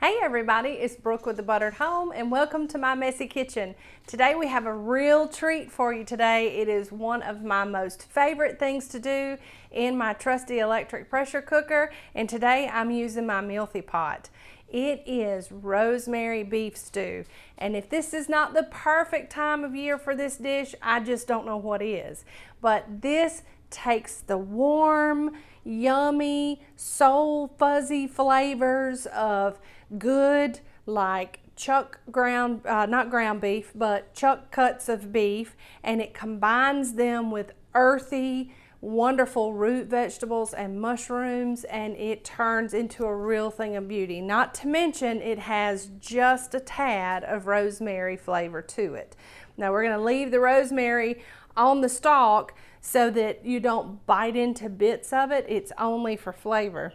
Hey everybody, it's Brooke with The Buttered Home and welcome to my messy kitchen. Today we have a real treat for you today. It is one of my most favorite things to do in my trusty electric pressure cooker, and today I'm using my mealthypot. It is rosemary beef stew, and if this is not the perfect time of year for this dish, I just don't know what is. But this takes the warm, yummy, soul fuzzy flavors of good, like chuck ground, not ground beef, but chuck cuts of beef, and it combines them with earthy, wonderful root vegetables and mushrooms, and it turns into a real thing of beauty. Not to mention it has just a tad of rosemary flavor to it. Now we're going to leave the rosemary on the stalk so that you don't bite into bits of it. It's only for flavor.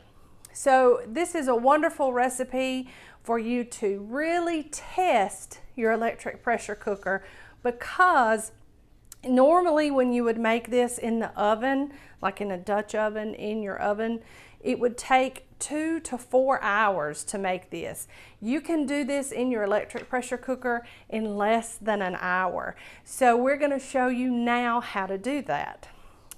So this is a wonderful recipe for you to really test your electric pressure cooker, because normally when you would make this in the oven, like in a Dutch oven in your oven, it would take 2 to 4 hours to make this. You can do this in your electric pressure cooker in less than an hour. So we're going to show you now how to do that.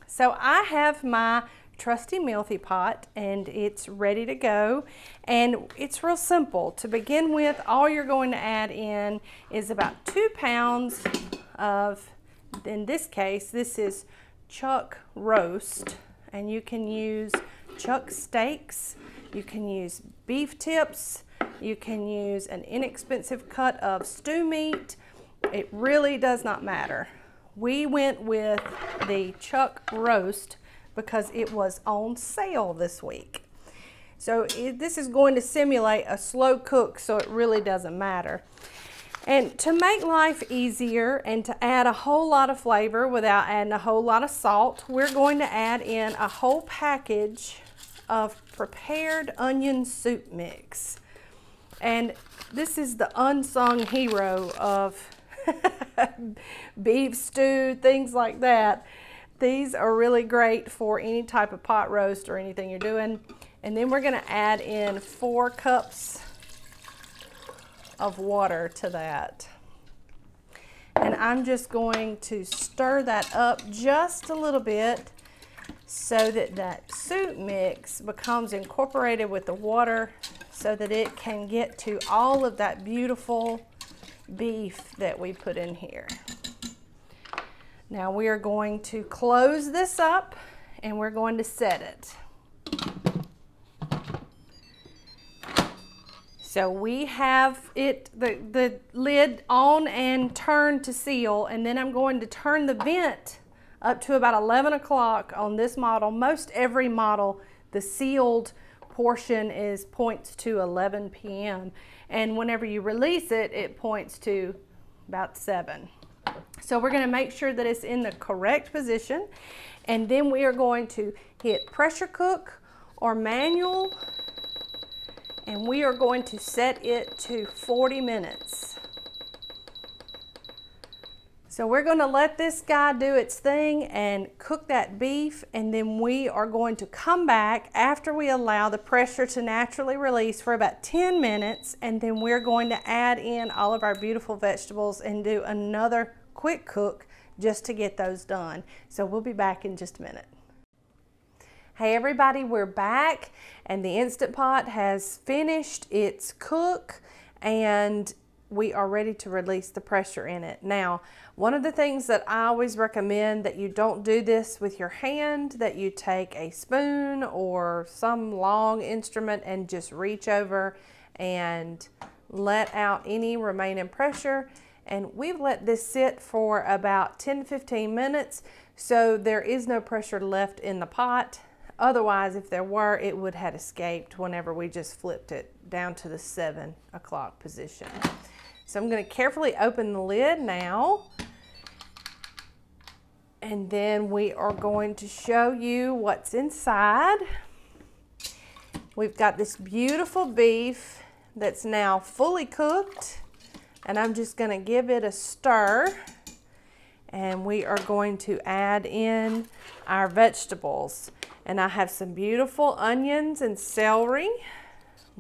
So I have my trusty mealthypot and it's ready to go, and it's real simple. To begin with, all you're going to add in is about 2 pounds of, in this case, this is chuck roast, and you can use chuck steaks, you can use beef tips, you can use an inexpensive cut of stew meat. It really does not matter. We went with the chuck roast because it was on sale this week. So this is going to simulate a slow cook, so it really doesn't matter. And to make life easier and to add a whole lot of flavor without adding a whole lot of salt, we're going to add in a whole package of prepared onion soup mix. And this is the unsung hero of beef stew, things like that. These are really great for any type of pot roast or anything you're doing. And then we're going to add in 4 cups of water to that. And I'm just going to stir that up just a little bit so that that soup mix becomes incorporated with the water so that it can get to all of that beautiful beef that we put in here. Now we are going to close this up and we're going to set it. So we have it, the lid on and turned to seal, and then I'm going to turn the vent up to about 11 o'clock on this model. Most every model, the sealed portion points to 11 p.m. and whenever you release it, it points to about 7. So we're going to make sure that it's in the correct position, and then we are going to hit pressure cook or manual, and we are going to set it to 40 minutes. So we're going to let this guy do its thing and cook that beef, and then we are going to come back after we allow the pressure to naturally release for about 10 minutes, and then we're going to add in all of our beautiful vegetables and do another quick cook just to get those done. So we'll be back in just a minute. Hey everybody, we're back, and the Instant Pot has finished its cook and we are ready to release the pressure in it. Now, one of the things that I always recommend, that you don't do this with your hand, that you take a spoon or some long instrument and just reach over and let out any remaining pressure. And we've let this sit for about 10-15 minutes, so there is no pressure left in the pot. Otherwise, if there were, it would have escaped whenever we just flipped it down to the 7 o'clock position. So I'm going to carefully open the lid now, and then we are going to show you what's inside. We've got this beautiful beef that's now fully cooked, and I'm just going to give it a stir, and we are going to add in our vegetables. And I have some beautiful onions and celery.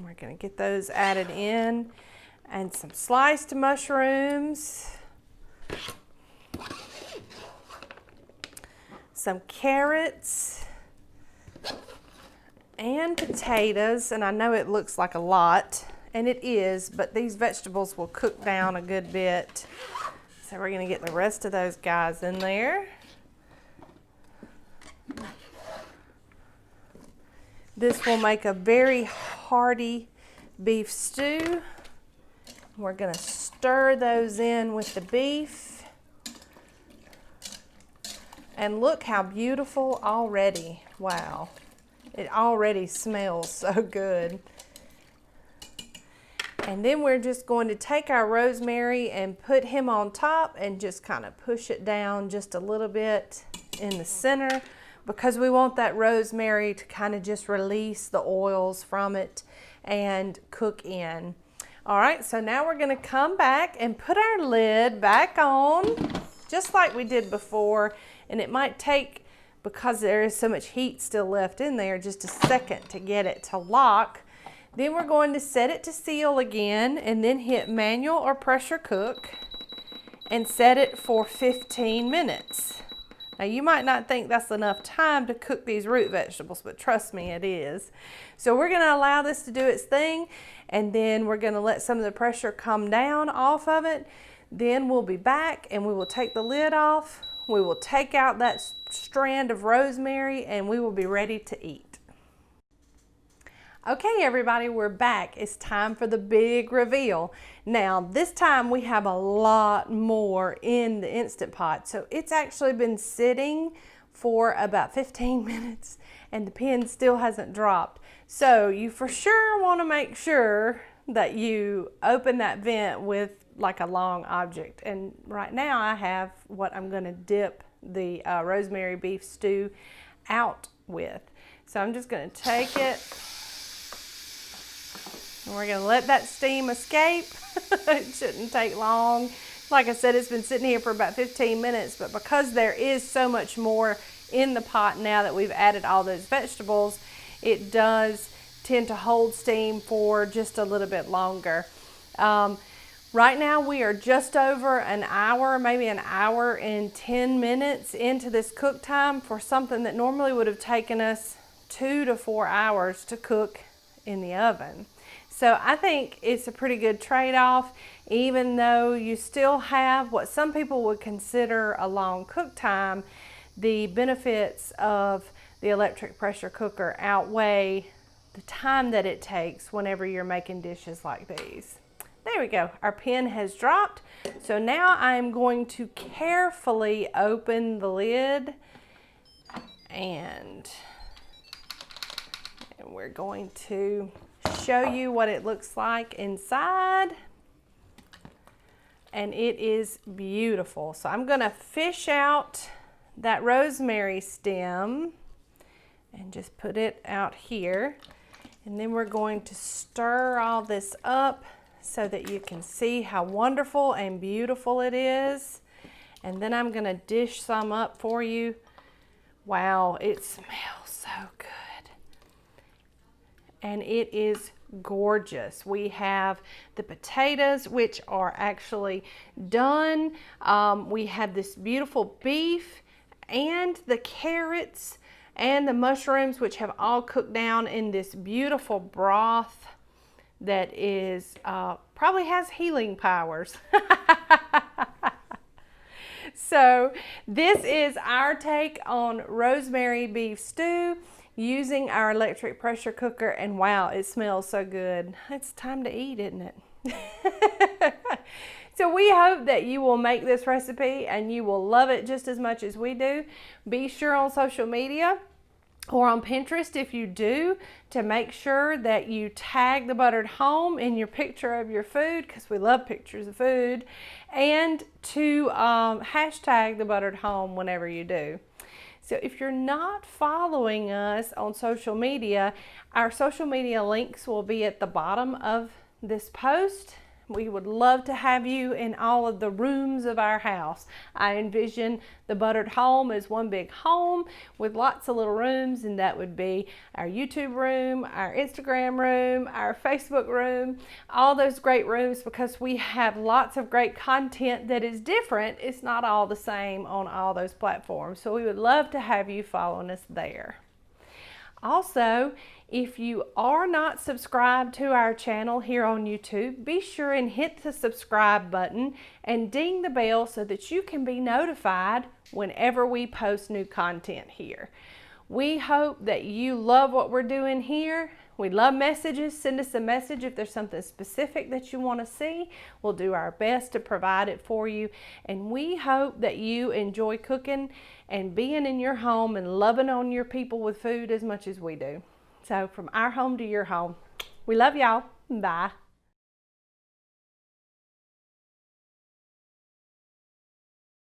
We're going to get those added in, and some sliced mushrooms, some carrots, and potatoes. And I know it looks like a lot, and it is, but these vegetables will cook down a good bit. So we're going to get the rest of those guys in there. This will make a very hearty beef stew. We're going to stir those in with the beef. And look how beautiful already. Wow. It already smells so good. And then we're just going to take our rosemary and put him on top and just kind of push it down just a little bit in the center, because we want that rosemary to kind of just release the oils from it and cook in. All right, so now we're going to come back and put our lid back on just like we did before. And it might take, because there is so much heat still left in there, just a second to get it to lock. Then we're going to set it to seal again, and then hit manual or pressure cook and set it for 15 minutes. Now you might not think that's enough time to cook these root vegetables, but trust me, it is. So we're going to allow this to do its thing, and then we're going to let some of the pressure come down off of it. Then we'll be back and we will take the lid off. We will take out that strand of rosemary and we will be ready to eat. Okay, everybody, we're back. It's time for the big reveal. Now, this time we have a lot more in the Instant Pot. So it's actually been sitting for about 15 minutes and the pin still hasn't dropped. So you for sure want to make sure that you open that vent with like a long object. And right now I have what I'm going to dip the rosemary beef stew out with. So I'm just going to take it. And we're going to let that steam escape. It shouldn't take long. Like I said, it's been sitting here for about 15 minutes, but because there is so much more in the pot now that we've added all those vegetables, it does tend to hold steam for just a little bit longer. Right now we are just over an hour, maybe an hour and 10 minutes into this cook time for something that normally would have taken us 2 to 4 hours to cook in the oven. So I think it's a pretty good trade-off, even though you still have what some people would consider a long cook time. The benefits of the electric pressure cooker outweigh the time that it takes whenever you're making dishes like these. There we go, our pin has dropped. So now I'm going to carefully open the lid and we're going to show you what it looks like inside. And it is beautiful. So I'm going to fish out that rosemary stem and just put it out here. And then we're going to stir all this up so that you can see how wonderful and beautiful it is. And then I'm going to dish some up for you. Wow, it smells so good. And it is gorgeous. We have the potatoes, which are actually done. We have this beautiful beef and the carrots and the mushrooms, which have all cooked down in this beautiful broth that is probably has healing powers. So this is our take on rosemary beef stew using our electric pressure cooker, and wow, it smells so good. It's time to eat, isn't it? So we hope that you will make this recipe and you will love it just as much as we do. Be sure on social media or on Pinterest, if you do, to make sure that you tag the Buttered Home in your picture of your food, because we love pictures of food, and to hashtag the Buttered Home whenever you do. So if you're not following us on social media, our social media links will be at the bottom of this post. We would love to have you in all of the rooms of our house. I envision the Buttered Home as one big home with lots of little rooms, and that would be our YouTube room, our Instagram room, our Facebook room, all those great rooms, because we have lots of great content that is different. It's not all the same on all those platforms. So we would love to have you following us there. Also, if you are not subscribed to our channel here on YouTube, be sure and hit the subscribe button and ding the bell so that you can be notified whenever we post new content here. We hope that you love what we're doing here. We love messages. Send us a message if there's something specific that you want to see. We'll do our best to provide it for you. And we hope that you enjoy cooking and being in your home and loving on your people with food as much as we do. So from our home to your home, we love y'all. Bye.